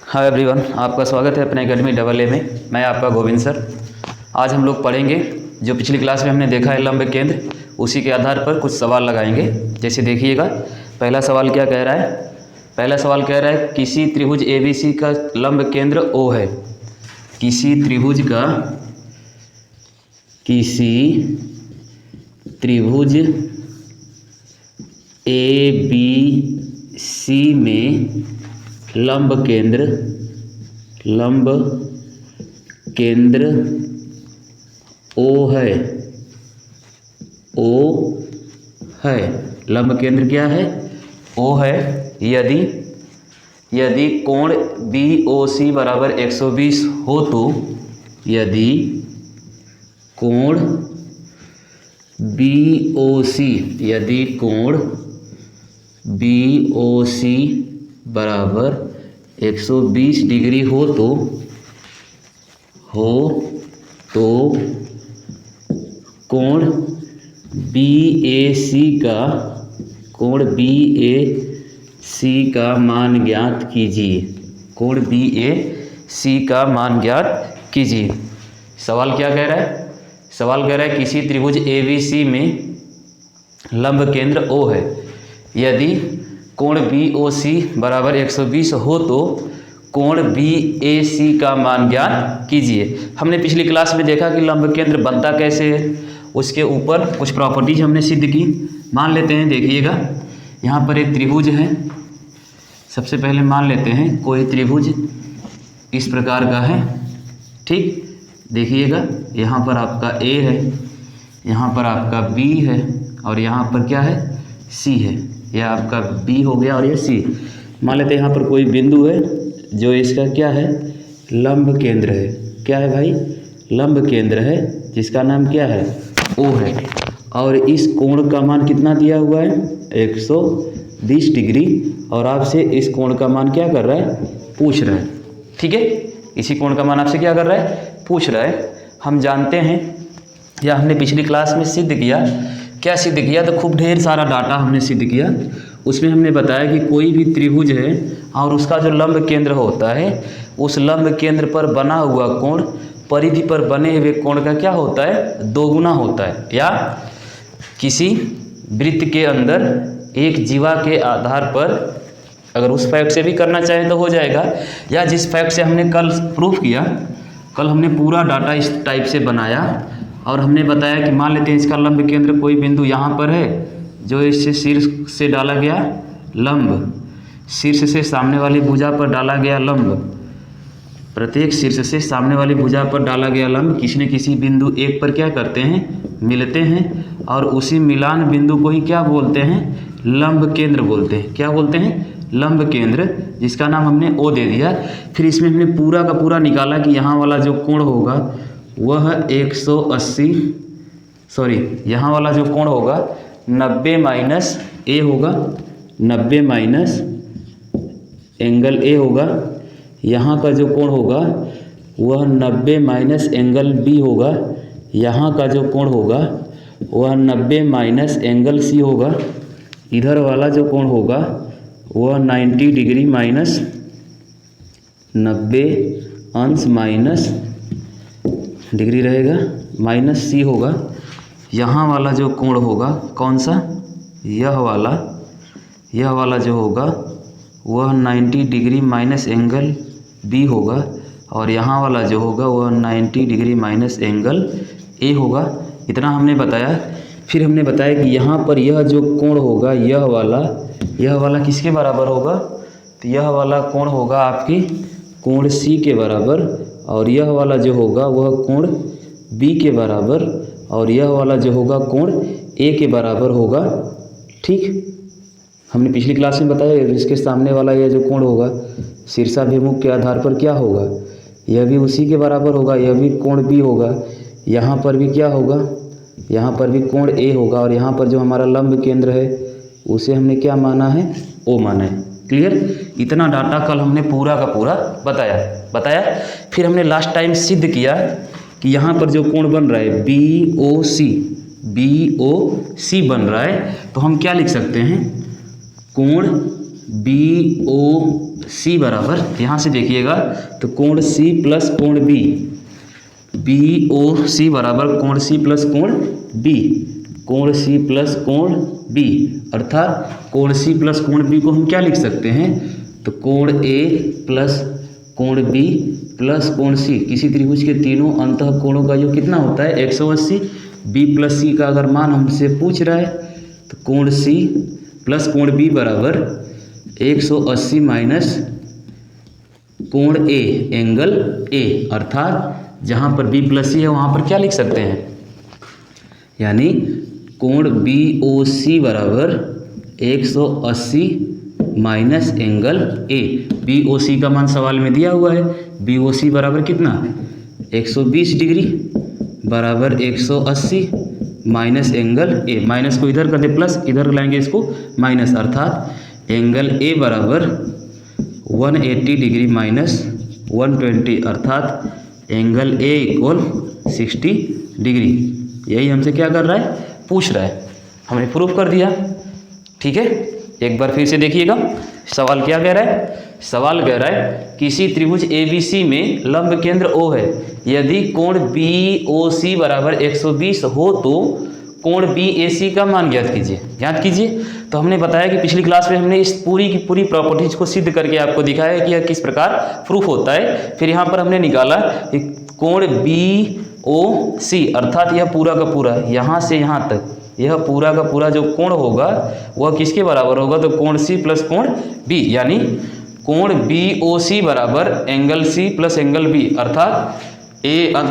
Hi everyone, आपका स्वागत है अपने एकेडमी AA में। मैं आपका गोविंद सर। आज हम लोग पढ़ेंगे जो पिछली क्लास में हमने देखा है लंब केंद्र, उसी के आधार पर कुछ सवाल लगाएंगे। जैसे देखिएगा, पहला सवाल क्या कह रहा है। पहला सवाल कह रहा है किसी त्रिभुज ABC का लंब केंद्र O है। किसी त्रिभुज ABC में लंब केंद्र O है। लंब केंद्र क्या है? O है। यदि कोण BOC बराबर 120 हो तो, यदि कोण BOC बराबर 120 डिग्री हो तो कोण BAC का मान ज्ञात कीजिए। कोण BAC का मान ज्ञात कीजिए। सवाल क्या कह रहा है? सवाल कह रहा है किसी त्रिभुज ABC में लंब केंद्र O है। यदि कोण BOC बराबर 120 हो तो कोण BAC का मान ज्ञात कीजिए। हमने पिछली क्लास में देखा कि लंब केंद्र बनता कैसे है, उसके ऊपर कुछ प्रॉपर्टीज हमने सिद्ध की। मान लेते हैं, देखिएगा यहाँ पर एक त्रिभुज है। सबसे पहले मान लेते हैं कोई त्रिभुज इस प्रकार का है, ठीक। देखिएगा यहाँ पर आपका A है, यहाँ पर आपका B है और यहाँ पर क्या है, C है। यह आपका B हो गया और ये C। मान लेते हैं यहाँ पर कोई बिंदु है जो इसका क्या है, लंब केंद्र है। क्या है भाई? लंब केंद्र है, जिसका नाम क्या है, O है। और इस कोण का मान कितना दिया हुआ है, 120 डिग्री। और आपसे इस कोण का मान क्या कर रहा है, पूछ रहा है, ठीक है। इसी कोण का मान आपसे क्या कर रहा है, पूछ रहा है। हम जानते हैं, या हमने पिछली क्लास में सिद्ध किया। क्या सिद्ध किया? तो खूब ढेर सारा डाटा हमने सिद्ध किया। उसमें हमने बताया कि कोई भी त्रिभुज है और उसका जो लंब केंद्र होता है, उस लंब केंद्र पर बना हुआ कोण परिधि पर बने हुए कोण का क्या होता है, दोगुना होता है। या किसी वृत्त के अंदर एक जीवा के आधार पर, अगर उस फैक्ट से भी करना चाहें तो हो जाएगा, या जिस फैक्ट से हमने कल प्रूफ किया। कल हमने पूरा डाटा इस टाइप से बनाया और हमने बताया कि मान लेते हैं इसका लंब केंद्र कोई बिंदु यहाँ पर है, जो इससे शीर्ष से डाला गया लंब, शीर्ष से सामने वाली भुजा पर डाला गया लंब, प्रत्येक शीर्ष से सामने वाली भुजा पर डाला गया लंब किसी न किसी बिंदु एक पर क्या करते हैं, मिलते हैं। और उसी मिलान बिंदु को ही क्या बोलते हैं, लंब केंद्र बोलते हैं। क्या बोलते हैं? लंब केंद्र, जिसका नाम हमने O दे दिया। फिर इसमें हमने पूरा का पूरा निकाला कि यहाँ वाला जो कोण होगा वह 180, यहाँ वाला जो कोण होगा 90 माइनस A होगा, 90 माइनस एंगल A होगा। यहाँ का जो कोण होगा वह 90 माइनस एंगल B होगा। यहाँ का जो कोण होगा वह 90 माइनस एंगल C होगा। इधर वाला जो कोण होगा वह 90 डिग्री माइनस 90 अंश माइनस डिग्री रहेगा, माइनस C होगा। यहाँ वाला जो कोण होगा कौन सा, यह वाला जो होगा वह 90 डिग्री माइनस एंगल B होगा। और यहाँ वाला जो होगा वह 90 डिग्री माइनस एंगल A होगा। इतना हमने बताया। फिर हमने बताया कि यहाँ पर यह जो कोण होगा, यह वाला किसके बराबर होगा, तो यह वाला कोण होगा आपकी कोण C के बराबर। और यह वाला जो होगा वह कोण B के बराबर। और यह वाला जो होगा कोण A के बराबर होगा, ठीक। हमने पिछली क्लास में बताया इसके सामने वाला यह जो कोण होगा शीर्षाभिमुख के आधार पर क्या होगा, यह भी उसी के बराबर होगा। यह भी कोण B होगा। यहाँ पर भी क्या होगा, यहाँ पर भी कोण A होगा। और यहाँ पर जो हमारा लंब केंद्र है उसे हमने क्या माना है, O माना है। क्लियर? इतना डाटा कल हमने पूरा का पूरा बताया। फिर हमने लास्ट टाइम सिद्ध किया कि यहाँ पर जो कोण बन रहा है BOC बन रहा है, तो हम क्या लिख सकते हैं, कोण BOC सी बराबर, यहाँ से देखिएगा तो कोण सी प्लस कोण बी, बी ओ सी बराबर कोण सी प्लस कोण बी, कोण सी प्लस कोण बी, अर्थात कोण सी प्लस कोण बी को हम क्या लिख सकते हैं, तो कोण ए प्लस कोण बी प्लस कोण सी, किसी त्रिभुज के तीनों अंतः कोणों का योग कितना होता है 180, बी प्लस सी का अगर मान हमसे पूछ रहा है तो कोण सी प्लस कोण बी बराबर 180 माइनस कोण ए एंगल ए, अर्थात जहाँ पर बी प्लस सी है वहाँ पर क्या लिख सकते हैं, यानी कोण बी ओ सी बराबर 180 minus angle A. B O C का मान सवाल में दिया हुआ है, बी ओ सी बराबर कितना 120 डिग्री बराबर 180 माइनस एंगल ए, माइनस को इधर कर दे प्लस, इधर लाएंगे इसको माइनस, अर्थात एंगल ए बराबर 180 डिग्री माइनस 120, अर्थात एंगल ए इक्वल 60 डिग्री। यही हमसे क्या कर रहा है, पूछ रहा है, हमने प्रूफ कर दिया। ठीक है, एक बार फिर से देखिएगा सवाल क्या कह रहा है। सवाल कह रहा है किसी त्रिभुज ABC में लंब केंद्र O है, यदि कोण BOC बराबर 120 हो तो कोण BAC का मान ज्ञात कीजिए। ज्ञात कीजिए, तो हमने बताया कि पिछली क्लास में हमने इस पूरी की पूरी प्रॉपर्टीज को सिद्ध करके आपको दिखाया कि यह किस प्रकार प्रूफ होता है। फिर यहाँ पर हमने निकाला कि कोण BOC अर्थात यह पूरा का पूरा यहाँ से यहाँ तक, यह पूरा का पूरा जो कोण होगा वह किसके बराबर होगा, तो कोण C प्लस कोण B, यानी कोण BOC बराबर angle C plus angle B, अर्थात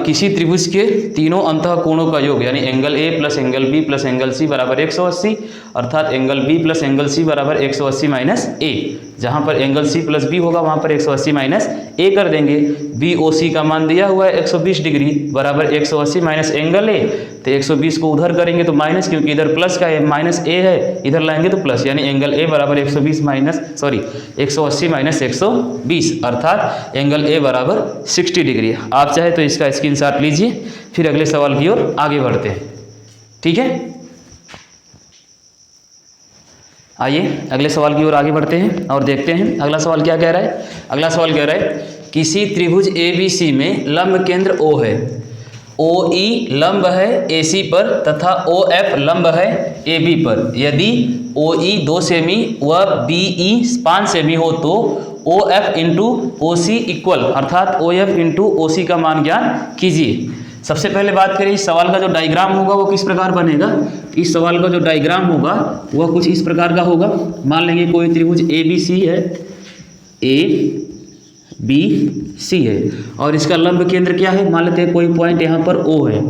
किसी त्रिभुज के तीनों अंतः कोणों का योग, यानी angle A plus angle B plus angle C बराबर 180, अर्थात angle B plus angle C बराबर 180 माइनस A। जहाँ पर एंगल C प्लस B होगा वहाँ पर 180 माइनस A कर देंगे। BOC का मान दिया हुआ है 120 डिग्री बराबर 180 माइनस एंगल A, तो 120 को उधर करेंगे तो माइनस, क्योंकि इधर प्लस का है, माइनस A है, इधर लाएंगे तो प्लस, यानी एंगल A बराबर 120 माइनस 180 माइनस 120, अर्थात एंगल A बराबर 60 डिग्री। आप चाहे तो इसका स्क्रीनशॉट लीजिए, फिर अगले सवाल की ओर आगे बढ़ते हैं। ठीक है, आइए अगले सवाल की ओर आगे बढ़ते हैं और देखते हैं अगला सवाल क्या कह रहा है। अगला सवाल कह रहा है किसी त्रिभुज ABC में लंब केंद्र O है, OE लंब है AC पर तथा OF लंब है AB पर। यदि OE 2 सेमी व BE 5 सेमी हो तो OF इंटू OC इक्वल, अर्थात OF इंटू OC का मान ज्ञात कीजिए। सबसे पहले बात करें इस सवाल का जो डायग्राम होगा वो किस प्रकार बनेगा। इस सवाल का जो डायग्राम होगा वह कुछ इस प्रकार का होगा। मान लेंगे कोई त्रिभुज ABC है, ABC है, और इसका लंब केंद्र क्या है, मान लेते हैं कोई पॉइंट यहाँ पर O है,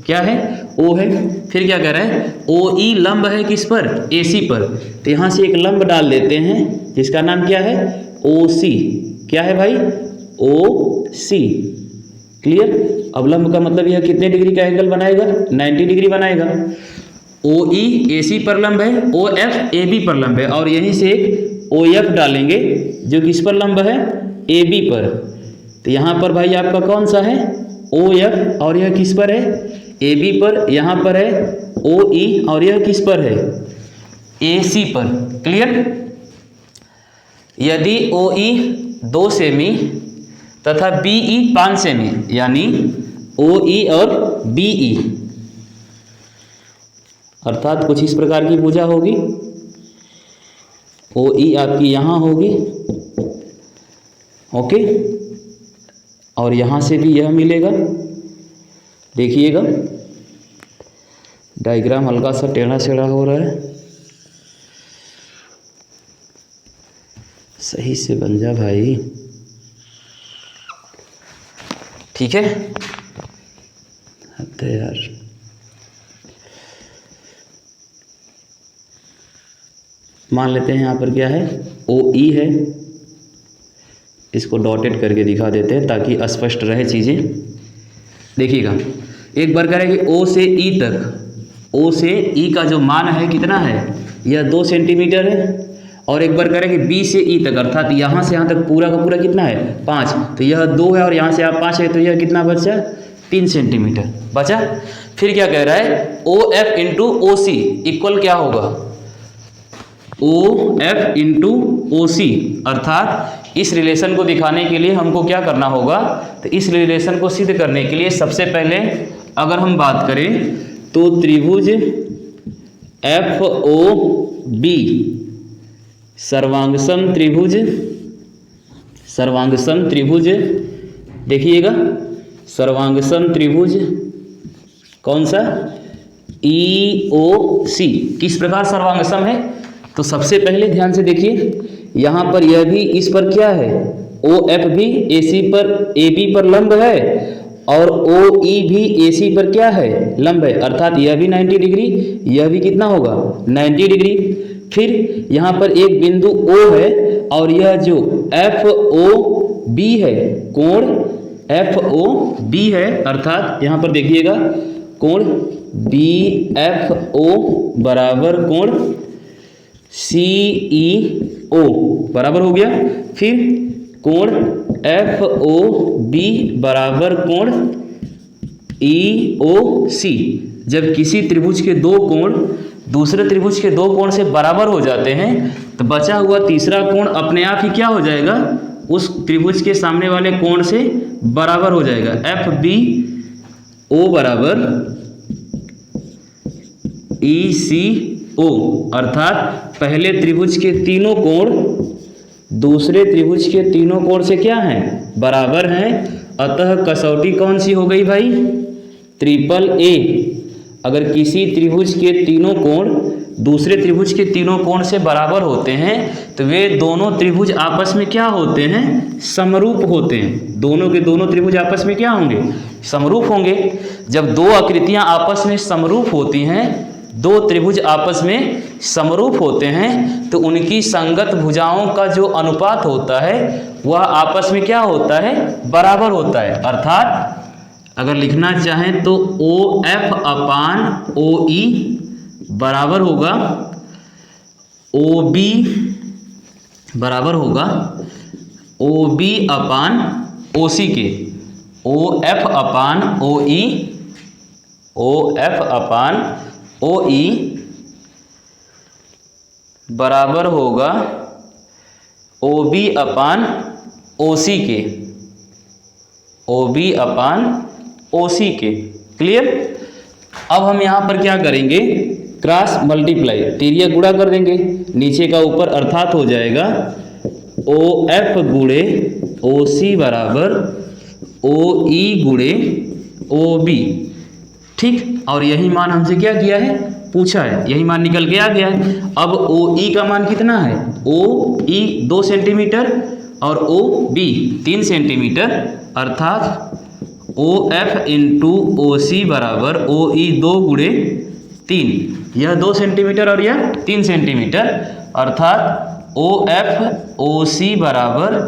क्या है O है। फिर क्या कह रहा है OE लंब है किस पर, AC पर, तो यहाँ से एक लंब डाल देते हैं जिसका नाम क्या है OC। क्या है भाई, OC। क्लियर। अब लंब का मतलब यह कितने डिग्री का एंगल बनाएगा, 90 डिग्री बनाएगा। OE AC पर लंब है, OF AB पर लंब है, और यहीं से एक OF डालेंगे जो किस पर लंब है, AB पर। तो यहाँ पर भाई आपका कौन सा है OF, और यह किस पर है, AB पर। यहाँ पर है OE और यह किस पर है, AC पर। क्लियर। यदि OE 2 सेमी तथा BE 5 सेमी, यानी OE और BE, अर्थात कुछ इस प्रकार की भुजा होगी। OE आपकी यहाँ होगी, ओके, और यहाँ से भी यह मिलेगा। देखिएगा डायग्राम हल्का सा टेढ़ा सेढ़ा हो रहा है, सही से बन जा भाई। ठीक है, तो यार मान लेते हैं यहाँ पर क्या है OE है, इसको डॉटेड करके दिखा देते हैं ताकि स्पष्ट रहे चीज़ें। देखिएगा एक बार करेंगे O से E तक, O से E का जो मान है कितना है, यह 2 सेंटीमीटर है। और एक बार करेंगे B से E तक, अर्थात यहाँ से यहाँ तक पूरा का पूरा कितना है 5, तो यह 2 है और यहाँ से आप 5 है, तो यह कितना बचा 3 सेंटीमीटर बचा। फिर क्या कह रहा है OF इंटू OC इक्वल क्या होगा, OF इंटू OC, अर्थात इस रिलेशन को दिखाने के लिए हमको क्या करना होगा, तो इस रिलेशन को सिद्ध करने के लिए सबसे पहले अगर हम बात करें तो त्रिभुज FOB सर्वांगसम त्रिभुज देखिएगा, सर्वांगसम त्रिभुज कौन सा, EOC किस प्रकार सर्वांगसम है। तो सबसे पहले ध्यान से देखिए, यहाँ पर यह भी इस पर क्या है, OF भी AB पर लंब है और OE भी AC पर क्या है, लंब है, अर्थात यह भी 90 डिग्री, यह भी कितना होगा 90 डिग्री। फिर यहाँ पर एक बिंदु O है और यह जो FOB है, कोण FOB है, अर्थात यहाँ पर देखिएगा कोण BFO बराबर कोण CEO बराबर हो गया। फिर कोण FOB बराबर कोण EOC। जब किसी त्रिभुज के दो कोण दूसरे त्रिभुज के दो कोण से बराबर हो जाते हैं तो बचा हुआ तीसरा कोण अपने आप ही क्या हो जाएगा, उस त्रिभुज के सामने वाले कोण से बराबर हो जाएगा। FBO बराबर ECO, अर्थात पहले त्रिभुज के तीनों कोण दूसरे त्रिभुज के तीनों कोण से क्या हैं, बराबर हैं। अतः कसौटी कौन सी हो गई भाई, AAA। अगर किसी त्रिभुज के तीनों कोण दूसरे त्रिभुज के तीनों कोण से बराबर होते हैं तो वे दोनों त्रिभुज आपस में क्या होते हैं, समरूप होते हैं। दोनों के दोनों त्रिभुज आपस में क्या होंगे, समरूप होंगे। जब दो आकृतियां आपस में समरूप होती हैं, दो त्रिभुज आपस में समरूप होते हैं तो उनकी संगत भुजाओं का जो अनुपात होता है वह आपस में क्या होता है, बराबर होता है। अर्थात अगर लिखना चाहें तो OF अपान OE बराबर होगा OB बराबर होगा OB अपान OC के। OF upon OE, OF upon OE बराबर होगा OB अपान OC के, OB अपान OC के। क्लियर। अब हम यहाँ पर क्या करेंगे, क्रॉस मल्टीप्लाई, तिर्यक गुणा कर देंगे नीचे का ऊपर, अर्थात हो जाएगा OF गुणे OC बराबर OE गुणे OB। ठीक, और यही मान हमसे क्या किया है, पूछा है, यही मान निकल के आ गया है। अब OE का मान कितना है, OE 2 सेंटीमीटर और OB 3 सेंटीमीटर, अर्थात OF इंटू OC बराबर OE 2 गुणे 3, यह 2 सेंटीमीटर और यह 3 सेंटीमीटर, अर्थात OF OC बराबर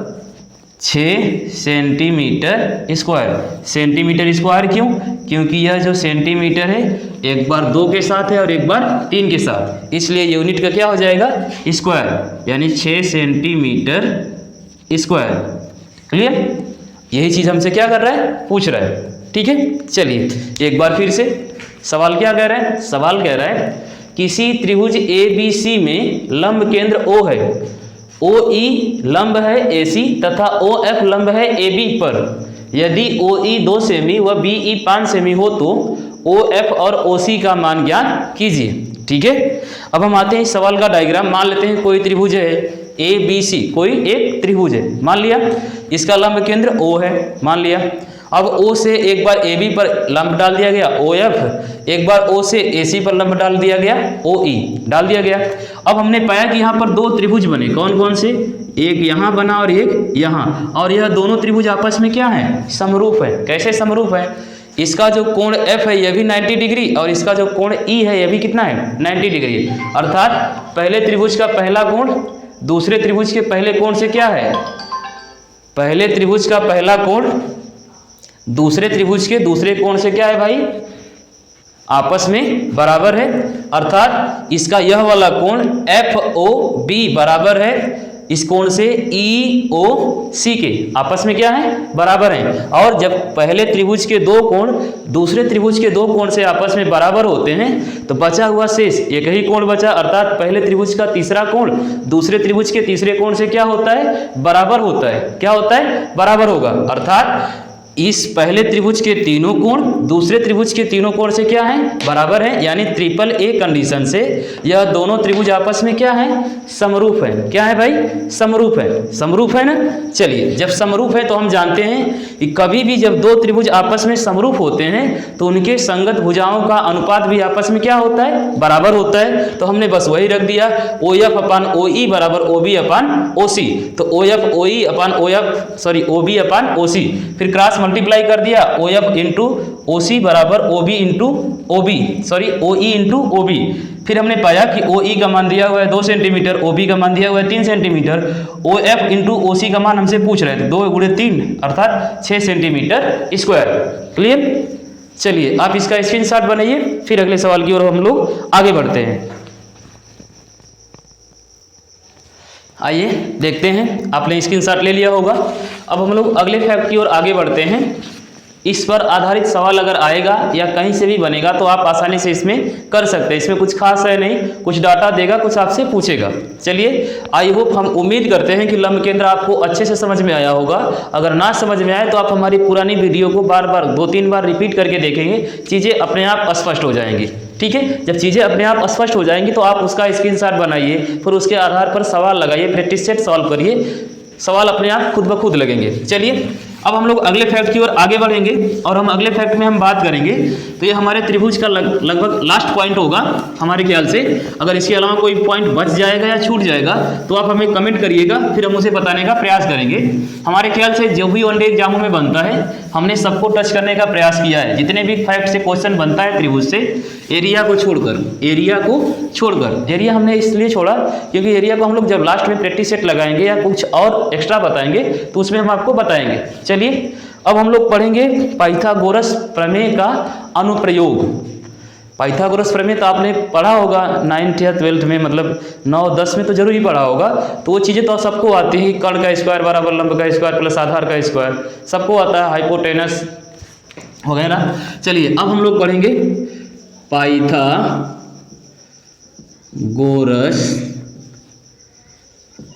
6 सेंटीमीटर स्क्वायर। सेंटीमीटर स्क्वायर क्यों, क्योंकि यह जो सेंटीमीटर है एक बार 2 के साथ है और एक बार 3 के साथ, इसलिए यूनिट का क्या हो जाएगा, स्क्वायर, यानी 6 सेंटीमीटर स्क्वायर। क्लियर। यही चीज़ हमसे क्या कर रहा है, पूछ रहा है। ठीक है, चलिए एक बार फिर से सवाल क्या कह रहा है, सवाल कह रहा है किसी त्रिभुज ABC में लंब केंद्र O है, OE लंब है AC तथा OF लंब है AB पर। यदि OE 2 सेमी व BE 5 सेमी हो तो OF और OC का मान ज्ञात कीजिए। ठीक है, अब हम आते हैं इस सवाल का डायग्राम। मान लेते हैं कोई त्रिभुज है ABC, कोई एक त्रिभुज है, मान लिया इसका लंब केंद्र O है, मान लिया। अब O से एक बार AB पर लंब डाल दिया गया OF, एक बार O से AC पर लंब डाल दिया गया OE डाल दिया गया। अब हमने पाया कि यहाँ पर दो त्रिभुज बने, कौन कौन से, एक यहाँ बना और एक यहाँ, और यह दोनों त्रिभुज आपस में क्या है, समरूप है। कैसे समरूप है, इसका जो कोण F है यह भी 90 डिग्री और इसका जो कोण E है यह भी कितना है, 90 डिग्री। अर्थात पहले त्रिभुज का पहला कोण दूसरे त्रिभुज के पहले कोण से क्या है, पहले त्रिभुज का पहला कोण दूसरे त्रिभुज के दूसरे कोण से क्या है भाई, आपस में बराबर है। अर्थात इसका यह वाला कोण FOB बराबर है इस कोण से EOC के आपस में क्या है, बराबर हैं। और जब पहले त्रिभुज के दो कोण दूसरे त्रिभुज के दो कोण से आपस में बराबर होते हैं तो बचा हुआ शेष एक ही कोण बचा, अर्थात पहले त्रिभुज का तीसरा कोण दूसरे त्रिभुज के तीसरे कोण से क्या होता है, बराबर होता है। क्या होता है, बराबर होगा। अर्थात इस पहले त्रिभुज के तीनों कोण दूसरे त्रिभुज के तीनों कोण से क्या है, बराबर है। यानी ट्रिपल ए कंडीशन से यह दोनों त्रिभुज आपस में क्या है, समरूप है। क्या है भाई, समरूप है। समरूप है ना। चलिए, जब समरूप है तो हम जानते हैं कि कभी भी जब दो त्रिभुज आपस में समरूप होते हैं तो उनके संगत भुजाओं का अनुपात भी आपस में क्या होता है, बराबर होता है। तो हमने बस वही रख दिया, OF अपान OE बराबर OB अपान OC। तो OF OE upon OB upon OC, फिर क्रॉस मल्टीप्लाई कर दिया, OF इंटू OC बराबर OE इंटू OB। फिर हमने पाया कि OE का मान दिया हुआ है 2 सेंटीमीटर, OB का मान दिया हुआ है 3 सेंटीमीटर, OF इंटू OC का मान हमसे पूछ रहे थे 2 गुणे 3 अर्थात 6 सेंटीमीटर स्क्वायर। क्लियर। चलिए आप इसका स्क्रीनशॉट बनाइए, फिर अगले सवाल की ओर हम लोग आगे बढ़ते हैं। आइए देखते हैं, आपने स्क्रीनशॉट ले लिया होगा। अब हम लोग अगले फैक्ट की ओर आगे बढ़ते हैं। इस पर आधारित सवाल अगर आएगा या कहीं से भी बनेगा तो आप आसानी से इसमें कर सकते हैं। इसमें कुछ खास है नहीं, कुछ डाटा देगा, कुछ आपसे पूछेगा। चलिए, आई होप, हम उम्मीद करते हैं कि लंब केंद्र आपको अच्छे से समझ में आया होगा। अगर ना समझ में आए तो आप हमारी पुरानी वीडियो को बार बार 2-3 बार रिपीट करके देखेंगे, चीज़ें अपने आप स्पष्ट हो जाएंगी। ठीक है, जब चीज़ें अपने आप स्पष्ट हो जाएंगी तो आप उसका स्क्रीनशॉट बनाइए, फिर उसके आधार पर सवाल लगाइए, प्रैक्टिस सेट सॉल्व करिए, सवाल अपने आप खुद ब खुद लगेंगे। चलिए अब हम लोग अगले फैक्ट की ओर आगे बढ़ेंगे और हम अगले फैक्ट में हम बात करेंगे तो ये हमारे त्रिभुज का लगभग लास्ट पॉइंट होगा हमारे ख्याल से। अगर इसके अलावा कोई पॉइंट बच जाएगा या छूट जाएगा तो आप हमें कमेंट करिएगा, फिर हम उसे बताने का प्रयास करेंगे। हमारे ख्याल से जो भी वनडे एग्जामों में बनता है हमने सबको टच करने का प्रयास किया है। जितने भी फैक्ट से क्वेश्चन बनता है त्रिभुज से, एरिया को छोड़कर एरिया हमने इसलिए छोड़ा क्योंकि एरिया को हम लोग जब लास्ट में प्रैक्टिस सेट लगाएंगे या कुछ और एक्स्ट्रा बताएंगे तो उसमें हम आपको बताएंगे। चलिए अब हम लोग पढ़ेंगे पाइथागोरस प्रमेय का अनुप्रयोग। पाइथागोरस प्रमेय तो आपने पढ़ा होगा 9th या 12th में, मतलब 9-10 में तो जरूर ही पढ़ा होगा। तो वो चीज़ें तो सबको आती है, कर्ण का स्क्वायर बराबर लंब का स्क्वायर प्लस आधार का स्क्वायर, सबको आता है, हाइपोटेनस वगैरह। चलिए अब हम लोग पढ़ेंगे पाइथागोरस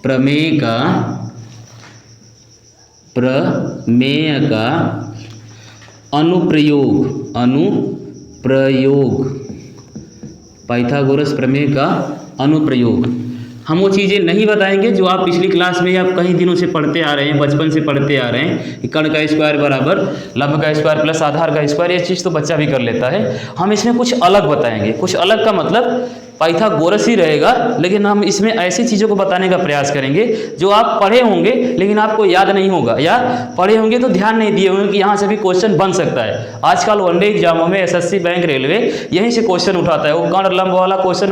प्रमेय का अनुप्रयोग। पाइथागोरस प्रमेय का अनुप्रयोग। हम वो चीज़ें नहीं बताएंगे जो आप पिछली क्लास में या कई दिनों से पढ़ते आ रहे हैं, बचपन से पढ़ते आ रहे हैं कि कर्ण का स्क्वायर बराबर लंब का स्क्वायर प्लस आधार का स्क्वायर। ये चीज़ तो बच्चा भी कर लेता है। हम इसमें कुछ अलग बताएंगे। कुछ अलग का मतलब पाइथागोरस ही रहेगा, लेकिन हम इसमें ऐसी चीज़ों को बताने का प्रयास करेंगे जो आप पढ़े होंगे लेकिन आपको याद नहीं होगा, या पढ़े होंगे तो ध्यान नहीं दिए होंगे कि यहाँ से भी क्वेश्चन बन सकता है। आजकल वनडे एग्जामों में एसएससी, बैंक, रेलवे यहीं से क्वेश्चन उठाता है। वो कर्ण लंब वाला क्वेश्चन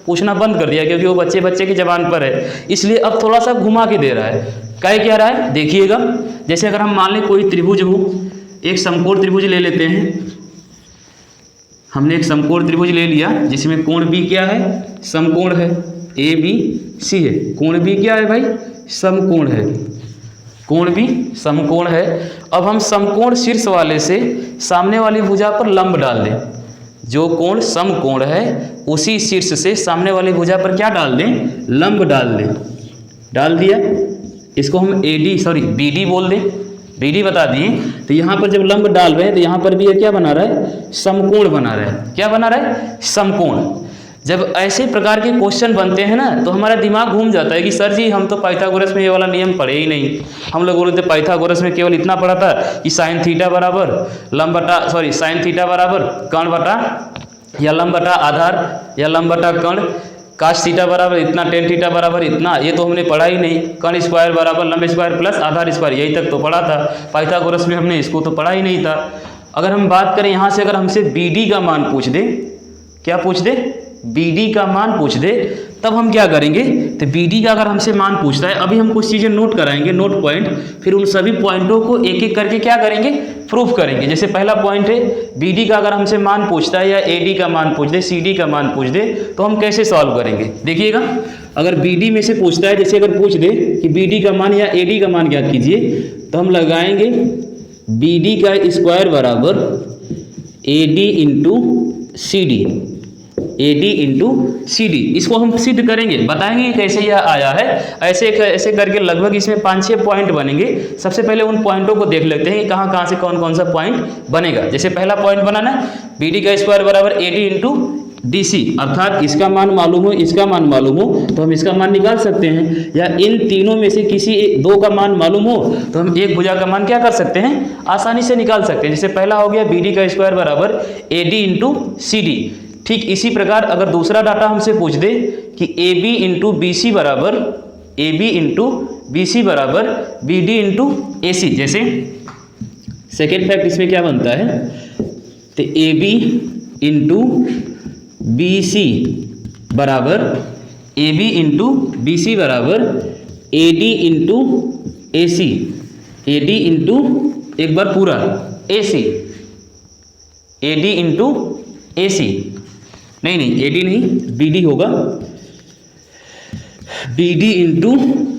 पूछना बंद कर दिया क्योंकि वो बच्चे की जबान पर है, इसलिए अब थोड़ा सा घुमा के दे रहा है। क्या रहा है देखिएगा। जैसे अगर हम मान लें कोई त्रिभुज हो, एक समकोण त्रिभुज ले लेते हैं। हमने एक समकोण त्रिभुज ले लिया जिसमें कोण B क्या है, समकोण है, ABC है। कोण B क्या है भाई, समकोण है। कोण B समकोण है। अब हम समकोण शीर्ष वाले से सामने वाली भुजा पर लंब डाल दें। जो कोण समकोण है उसी शीर्ष से सामने वाली भुजा पर क्या डाल दें, लंब डाल दें। डाल दिया, इसको हम BD बोल दें, BD बता दिए। तो यहाँ पर जब लंब डाल रहे हैं तो यहाँ पर भी ये क्या बना रहा है, समकोण बना रहा है। क्या बना रहा है, समकोण। जब ऐसे प्रकार के क्वेश्चन बनते हैं ना तो हमारा दिमाग घूम जाता है कि सर जी हम तो पाइथागोरस में ये वाला नियम पढ़े ही नहीं। हम लोग बोलते पाइथागोरस में केवल इतना पढ़ा था कि साइन थीटा बराबर कर्ण बटा या लंब बटा आधार या लंब बटा कर्ण, काश थीटा बराबर इतना, टेन थीटा बराबर इतना, ये तो हमने पढ़ा ही नहीं। कर्ण स्क्वायर बराबर लंब स्क्वायर प्लस आधार स्क्वायर, यही तक तो पढ़ा था। पाइथागोरस में हमने इसको तो पढ़ा ही नहीं था। अगर हम बात करें यहाँ से, अगर हमसे BD का मान पूछ दे, क्या पूछ दे, BD का मान पूछ दे, तब हम क्या करेंगे, तो बी डी का अगर हमसे मान पूछता है, अभी हम कुछ चीज़ें नोट कराएंगे, नोट पॉइंट, फिर उन सभी पॉइंटों को एक एक करके क्या करेंगे, प्रूफ करेंगे। जैसे पहला पॉइंट है, बी डी का अगर हमसे मान पूछता है या ए डी का मान पूछ दे, सी डी का मान पूछ दे, तो हम कैसे सॉल्व करेंगे। देखिएगा, अगर बी डी में से पूछता है, जैसे अगर पूछ दे कि बी डी का मान या ए डी का मान ज्ञात कीजिए, तो हम लगाएंगे बी डी का स्क्वायर बराबर A D into C D, A D into C D. इसको हम सिद्ध करेंगे, बताएंगे कैसे यह आया है। ऐसे करके लगभग इसमें 5-6 पॉइंट बनेंगे। सबसे पहले उन पॉइंटों को देख लेते हैं कि कहाँ कहाँ से कौन कौन सा पॉइंट बनेगा। जैसे पहला पॉइंट बनाना है, बी डी का स्क्वायर बराबर A D into D C, अर्थात इसका मान मालूम हो, इसका मान मालूम हो तो हम इसका मान निकाल सकते हैं, या इन तीनों में से किसी दो का मान मालूम हो तो हम एक भुजा का मान क्या कर सकते हैं, आसानी से निकाल सकते हैं। जैसे पहला हो गया बी डी का स्क्वायर बराबर A D into C D. ठीक इसी प्रकार अगर दूसरा डाटा हमसे पूछ दे कि A B into B C बराबर A B into B C बराबर B D into A C, जैसे सेकेंड फैक्ट इसमें क्या बनता है, तो A B into B C बराबर A B into B C बराबर A D into A C, A D into एक बार पूरा ए C, A D into A सी, नहीं ए डी नहीं, बी डी होगा, बी डी इंटू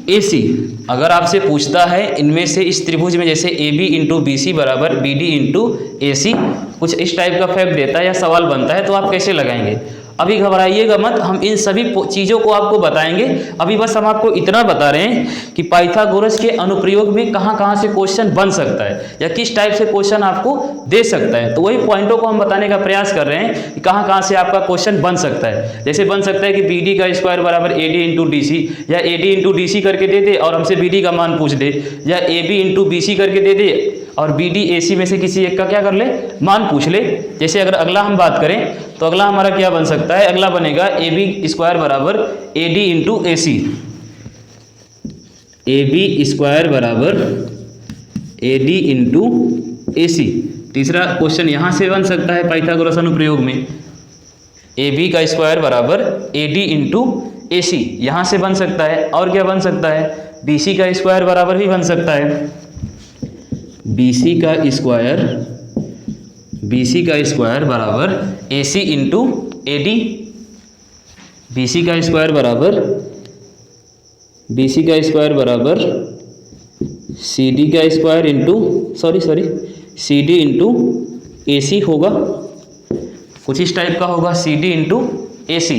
ए सी। अगर आपसे पूछता है इनमें से इस त्रिभुज में जैसे A B into B C बराबर B D into A C, कुछ इस टाइप का फैक्ट देता है या सवाल बनता है, तो आप कैसे लगाएंगे। अभी घबराइएगा मत, हम इन सभी चीज़ों को आपको बताएंगे। अभी बस हम आपको इतना बता रहे हैं कि पाइथागोरस के अनुप्रयोग में कहाँ कहाँ से क्वेश्चन बन सकता है या किस टाइप से क्वेश्चन आपको दे सकता है। तो वही पॉइंटों को हम बताने का प्रयास कर रहे हैं कि कहाँ कहाँ से आपका क्वेश्चन बन सकता है। जैसे बन सकता है कि बी डी का स्क्वायर बराबर A D into D C, या A D into D C करके दे दे और हमसे बी डी का मान पूछ दे, या A B into B C करके दे दे और बी डी ए सी में से किसी एक का क्या कर ले, मान पूछ ले। जैसे अगर अगला हम बात करें तो अगला हमारा क्या बन सकता है, अगला बनेगा ए बी स्क्वायर बराबर A D into A C, A B square बराबर ए डी इंटू ए सी। तीसरा क्वेश्चन यहाँ से बन सकता है पाइथागोरस अनुप्रयोग में, ए बी का स्क्वायर बराबर ए डी इंटू ए सी, यहाँ से बन सकता है। और क्या बन सकता है, बी सी का स्क्वायर बराबर भी बन सकता है, बी सी का स्क्वायर बराबर A C into A D, B C का स्क्वायर बराबर सी डी का square into C D into A C होगा, कुछ इस टाइप का होगा, C D into A C,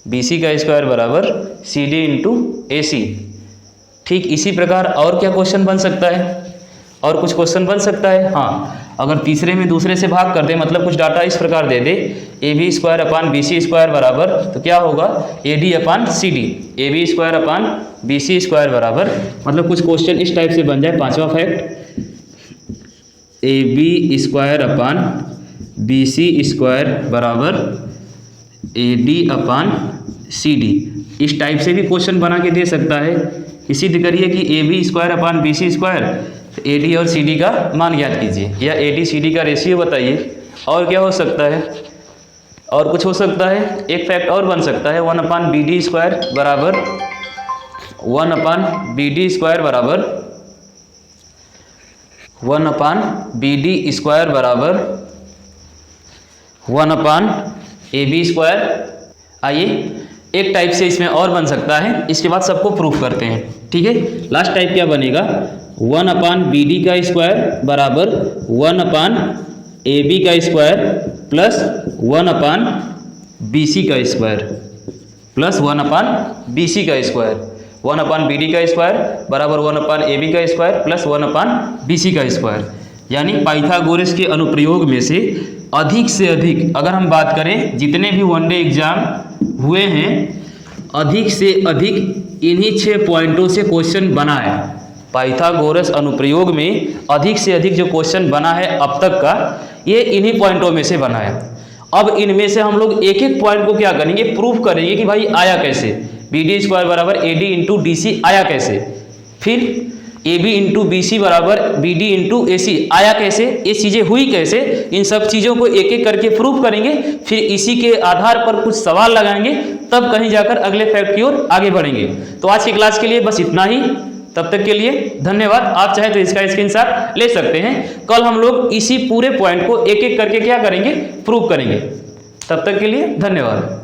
B C का स्क्वायर बराबर सी डी इंटू ए सी। ठीक इसी प्रकार और क्या क्वेश्चन बन सकता है, और कुछ क्वेश्चन बन सकता है। हाँ, अगर तीसरे में दूसरे से भाग कर दे, मतलब कुछ डाटा इस प्रकार दे दे, A B square upon B C square बराबर, तो क्या होगा, A D upon C D, A B square upon B C square बराबर, मतलब कुछ क्वेश्चन इस टाइप से बन जाए। पांचवा fact, A B square upon B C square बराबर A D upon C D, इस टाइप से भी क्वेश्चन बना के दे सकता है। सिद्ध करिए कि A B square upon B C square, A D और सी डी का मान ज्ञात कीजिए, या ए डी सी डी का रेशियो बताइए। और क्या हो सकता है, और कुछ हो सकता है, एक फैक्ट और बन सकता है, 1 अपान बी डी स्क्वायर बराबर 1 अपान बी डी स्क्वायर बराबर 1 अपान बी डी स्क्वायर बराबर 1 अपान ए बी स्क्वायर। आइए एक टाइप से इसमें और बन सकता है, इसके बाद सबको प्रूफ करते हैं। ठीक है, लास्ट टाइप क्या बनेगा, 1 अपान बी डी का स्क्वायर बराबर 1 अपान ए बी का स्क्वायर प्लस 1 अपान बी सी का स्क्वायर प्लस 1 अपान बी सी का स्क्वायर, 1 अपान बी डी का स्क्वायर बराबर 1 अपान ए बी का स्क्वायर प्लस 1 अपान बी सी का स्क्वायर। यानी पाइथागोरस के अनुप्रयोग में से अधिक अगर हम बात करें, जितने भी वनडे एग्जाम हुए हैं, अधिक से अधिक इन्हीं 6 पॉइंटों से क्वेश्चन बना है। पाइथागोरस अनुप्रयोग में अधिक से अधिक जो क्वेश्चन बना है अब तक का, ये इन्हीं पॉइंटों में से बना है। अब इनमें से हम लोग एक एक पॉइंट को क्या करेंगे, प्रूफ करेंगे कि भाई आया कैसे, बी डी स्क्वायर बराबर A D into D C आया कैसे। फिर A B into B C बराबर B D into A C आया कैसे, ये चीज़ें हुई कैसे, इन सब चीज़ों को एक एक करके प्रूव करेंगे, फिर इसी के आधार पर कुछ सवाल लगाएंगे, तब कहीं जाकर अगले फैक्ट की ओर आगे बढ़ेंगे। तो आज की क्लास के लिए बस इतना ही, तब तक के लिए धन्यवाद। आप चाहे तो इसका स्क्रीनशॉट ले सकते हैं। कल हम लोग इसी पूरे पॉइंट को एक एक करके क्या करेंगे, प्रूव करेंगे। तब तक के लिए धन्यवाद।